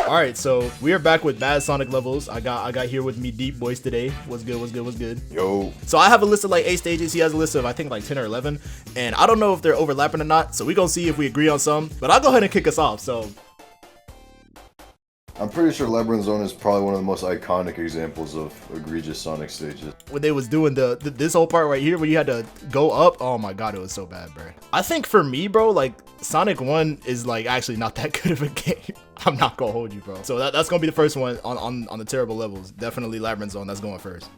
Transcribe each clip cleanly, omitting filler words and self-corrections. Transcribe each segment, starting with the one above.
All right, so we are back with bad Sonic levels. I got here with me Deep Boys today. What's good? Yo. So I have a list of like 8 stages. He has a list of I think like 10 or 11, and I don't know if they're overlapping or not. So we gonna see if we agree on some. But I'll go ahead and kick us off. So I'm pretty sure Labrynth Zone is probably one of the most iconic examples of egregious Sonic stages. when they was doing this whole part right here where you had to go up, oh my god, it was so bad, bro. I think for me, bro, like Sonic 1 is like actually not that good of a game. I'm not gonna hold you, bro. So that's gonna be the first one on the terrible levels. Definitely Labrynth Zone. That's going first.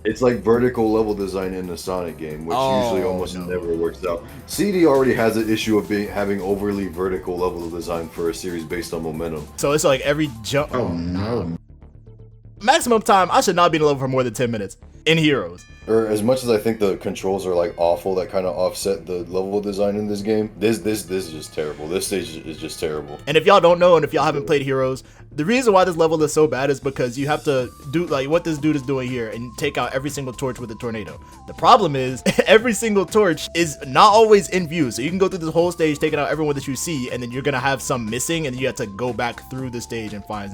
It's like vertical level design in the Sonic game, which usually almost never works out. CD already has an issue of having overly vertical level design for a series based on momentum. So it's like every jump. Oh no. Maximum time, I should not be in a level for more than 10 minutes in Heroes. Or as much as I think the controls are like awful, that kind of offset the level design in this game. This is just terrible. This stage is just terrible. And if y'all don't know, and if y'all haven't played Heroes, the reason why this level is so bad is because you have to do like what this dude is doing here and take out every single torch with a tornado. The problem is every single torch is not always in view. So you can go through this whole stage taking out everyone that you see, and then you're gonna have some missing, and you have to go back through the stage and find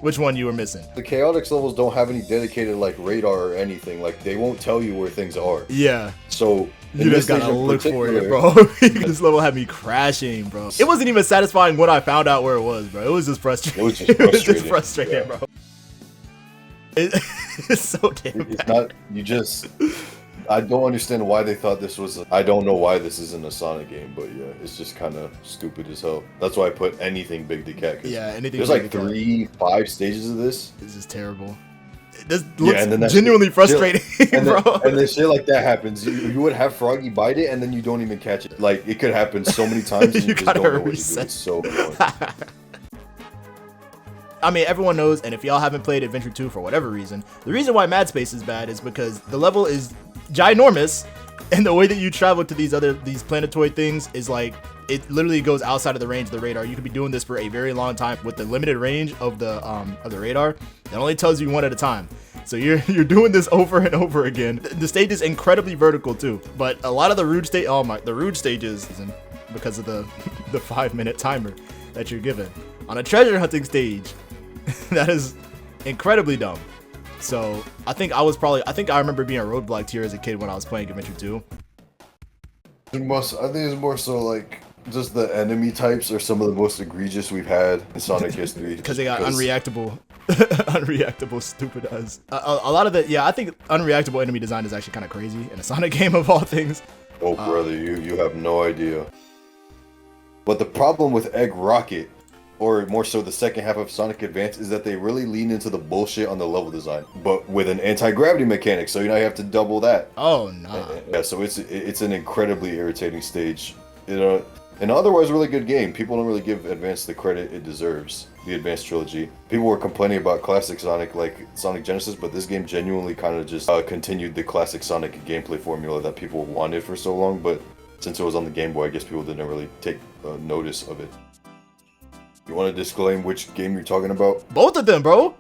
which one you were missing. The Chaotix levels don't have any dedicated like radar or anything. Like they won't tell you where things are. Yeah. So you just gotta look for it, bro. This level had me crashing, bro. It wasn't even satisfying when I found out where it was, bro. It was just frustrating. It was just frustrating, yeah. Bro. It's so damn bad. It's not, you just, I don't understand why they thought this was, I don't know why this isn't a Sonic game, but yeah, it's just kind of stupid as hell. That's why I put anything Big to Cat. Yeah, anything. There's like 3-5 stages of this. This is terrible. This looks genuinely frustrating, bro. And then shit like that happens. You would have Froggy bite it, and then you don't even catch it. Like, it could happen so many times, and you just don't know what to do. It's so annoying. I mean, everyone knows, and if y'all haven't played Adventure 2 for whatever reason, the reason why Mad Space is bad is because the level is ginormous, and the way that you travel to these planetoid things is like, it literally goes outside of the range of the radar. You could be doing this for a very long time with the limited range of the radar. It only tells you one at a time. So you're doing this over and over again. The stage is incredibly vertical too, but a lot of the Rouge stage, the Rouge stages, because of the 5-minute timer that you're given on a treasure hunting stage, that is incredibly dumb. So I think I remember being roadblocked here as a kid when I was playing Adventure 2. I think it's more so like just the enemy types are some of the most egregious we've had in Sonic history. Because they got unreactable, stupid as. A lot of the, I think unreactable enemy design is actually kind of crazy in a Sonic game of all things. Oh brother, you have no idea. But the problem with Egg Rocket, or more so the second half of Sonic Advance, is that they really lean into the bullshit on the level design, but with an anti-gravity mechanic, so you have to double that. Oh nah. Yeah, so it's an incredibly irritating stage. An otherwise really good game. People don't really give Advance the credit it deserves. The Advance trilogy. People were complaining about classic Sonic, like Sonic Genesis, but this game genuinely kind of just continued the classic Sonic gameplay formula that people wanted for so long. But since it was on the Game Boy, I guess people didn't really take notice of it. You want to disclaim which game you're talking about? Both of them, bro.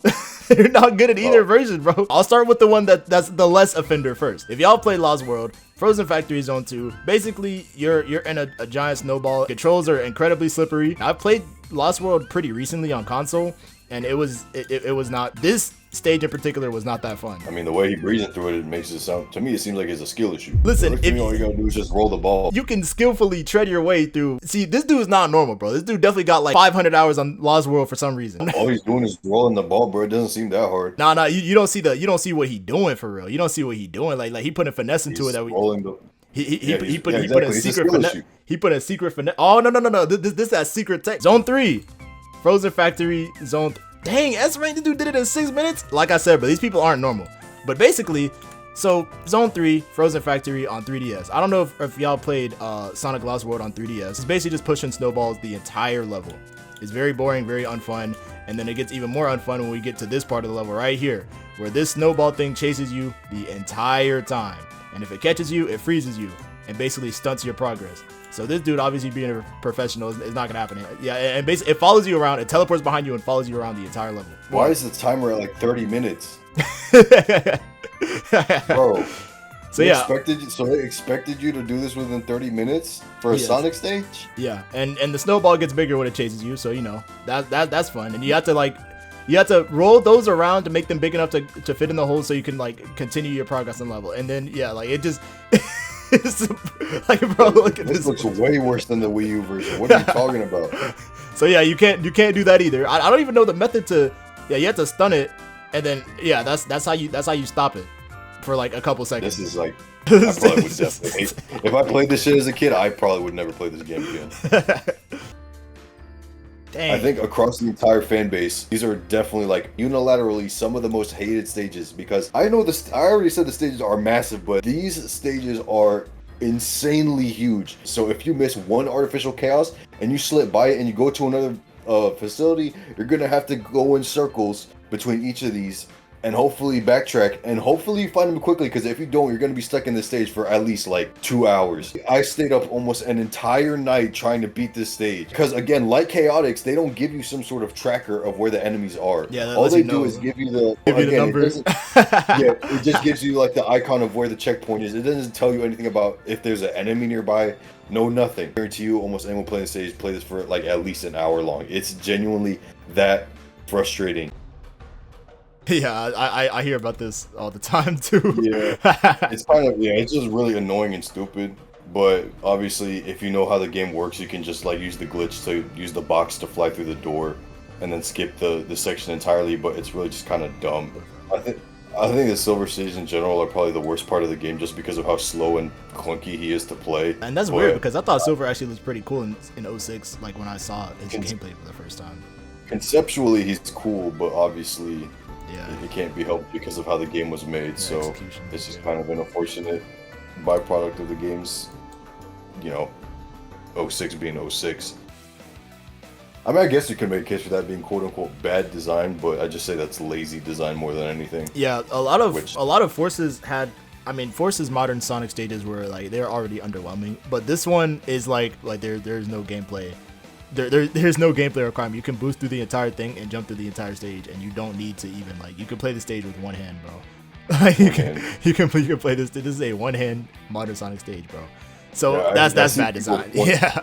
You're not good at either version, bro. I'll start with the one that's the less offender first. If y'all play Lost World, Frozen Factory Zone 2, basically you're in a giant snowball. Controls are incredibly slippery. I played Lost World pretty recently on console, and it was not, this stage in particular was not that fun. I mean, the way he breezing through it makes it sound, to me it seems like it's a skill issue. Listen, if all you gotta do is just roll the ball. You can skillfully tread your way through. See, this dude is not normal, bro. This dude definitely got like 500 hours on Lost World for some reason. All he's doing is rolling the ball, bro. It doesn't seem that hard. Nah, you don't see what he doing for real. You don't see what he doing. Like he put a finesse into it that we rolling the. He put a secret finesse. He put a secret finesse. Oh no. This that secret tech. Zone 3, Frozen Factory Zone. Dang, S-Rank, this dude did it in 6 minutes? Like I said, but these people aren't normal. But basically, so Zone 3, Frozen Factory on 3DS. I don't know if y'all played Sonic Lost World on 3DS. It's basically just pushing snowballs the entire level. It's very boring, very unfun. And then it gets even more unfun when we get to this part of the level right here, where this snowball thing chases you the entire time. And if it catches you, it freezes you and basically stunts your progress. So this dude, obviously being a professional, is not gonna happen. Yeah, and basically it follows you around, it teleports behind you and follows you around the entire level. Why is the timer at like 30 minutes? Bro. So yeah, they expected you to do this within 30 minutes for a Sonic stage. Yeah, and the snowball gets bigger when it chases you, so you know that's fun. And you have to roll those around to make them big enough to fit in the hole, so you can like continue your progress and level. And then yeah, like it just it's like, bro, look at this. This looks way worse than the Wii U version. What are you talking about? So yeah, you can't do that either. I don't even know the method to. Yeah, you have to stun it, and then yeah, that's how you stop it for like a couple seconds. This is like, I probably would definitely hate. If I played this shit as a kid, I probably would never play this game again. Dang. I think across the entire fan base, these are definitely like unilaterally some of the most hated stages, because I know this. I already said the stages are massive, but these stages are insanely huge. So if you miss one artificial chaos and you slip by it and you go to another facility, you're gonna have to go in circles between each of these and hopefully backtrack, and hopefully you find them quickly, because if you don't, you're going to be stuck in this stage for at least like 2 hours. I stayed up almost an entire night trying to beat this stage, because again, like Chaotix, they don't give you some sort of tracker of where the enemies are. Yeah, all they do is give you the numbers. Yeah, it just gives you like the icon of where the checkpoint is. It doesn't tell you anything about if there's an enemy nearby. No, nothing. I guarantee you, almost anyone playing the stage play this for like at least an hour long. It's genuinely that frustrating. Yeah, I hear about this all the time too. Yeah, it's kind of, it's just really annoying and stupid. But obviously, if you know how the game works, you can just like use the glitch to use the box to fly through the door, and then skip the section entirely. But it's really just kind of dumb. I think the silver stages in general are probably the worst part of the game, just because of how slow and clunky he is to play. And that's weird, because I thought silver actually was pretty cool in 06, like when I saw his gameplay for the first time. Conceptually, he's cool, but obviously, yeah, it can't be helped because of how the game was made. So it's just kind of an unfortunate byproduct of the game's, 06 being 06. I mean, I guess you could make a case for that being quote-unquote bad design, but I just say that's lazy design more than anything. Yeah, a lot of Force's Force's modern Sonic stages were like, they're already underwhelming, but this one is like there's no gameplay. There's no gameplay requirement. You can boost through the entire thing and jump through the entire stage, and you don't need to even you can play the stage with one hand, bro. You can play this. This is a one-hand modern Sonic stage, bro. So yeah, that's bad design. Yeah,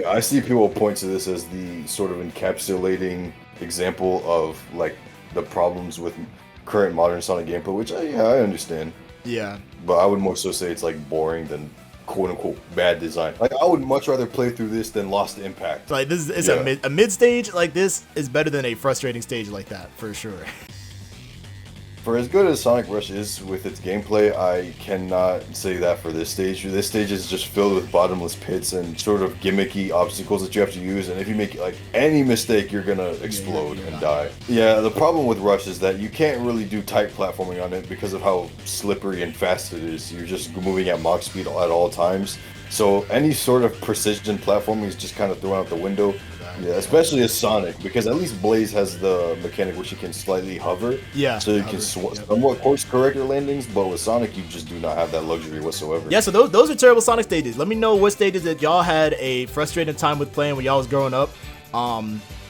I see people point to this as the sort of encapsulating example of like the problems with current modern Sonic gameplay, which I understand. Yeah. But I would more so say it's like boring than quote-unquote bad design. Like, I would much rather play through this than Lost Impact. Like, this is a mid stage like this is better than a frustrating stage like that, for sure. For as good as Sonic Rush is with its gameplay, I cannot say that for this stage. This stage is just filled with bottomless pits and sort of gimmicky obstacles that you have to use, and if you make like any mistake, you're gonna explode and die. Yeah, the problem with Rush is that you can't really do tight platforming on it because of how slippery and fast it is. You're just moving at Mach speed at all times. So any sort of precision platforming is just kind of thrown out the window. Yeah, especially as Sonic, because at least Blaze has the mechanic where she can slightly hover. Yeah. So you can somewhat course correct your landings, but with Sonic, you just do not have that luxury whatsoever. Yeah, so those are terrible Sonic stages. Let me know what stages that y'all had a frustrating time with playing when y'all was growing up.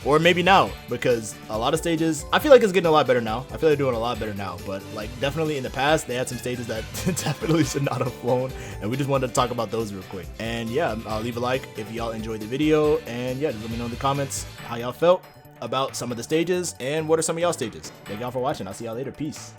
Or maybe now, because a lot of stages, I feel like it's getting a lot better now. I feel like they're doing a lot better now, but like definitely in the past, they had some stages that definitely should not have flown, and we just wanted to talk about those real quick. And yeah, leave a like if y'all enjoyed the video, and yeah, just let me know in the comments how y'all felt about some of the stages and what are some of y'all stages. Thank y'all for watching. I'll see y'all later. Peace.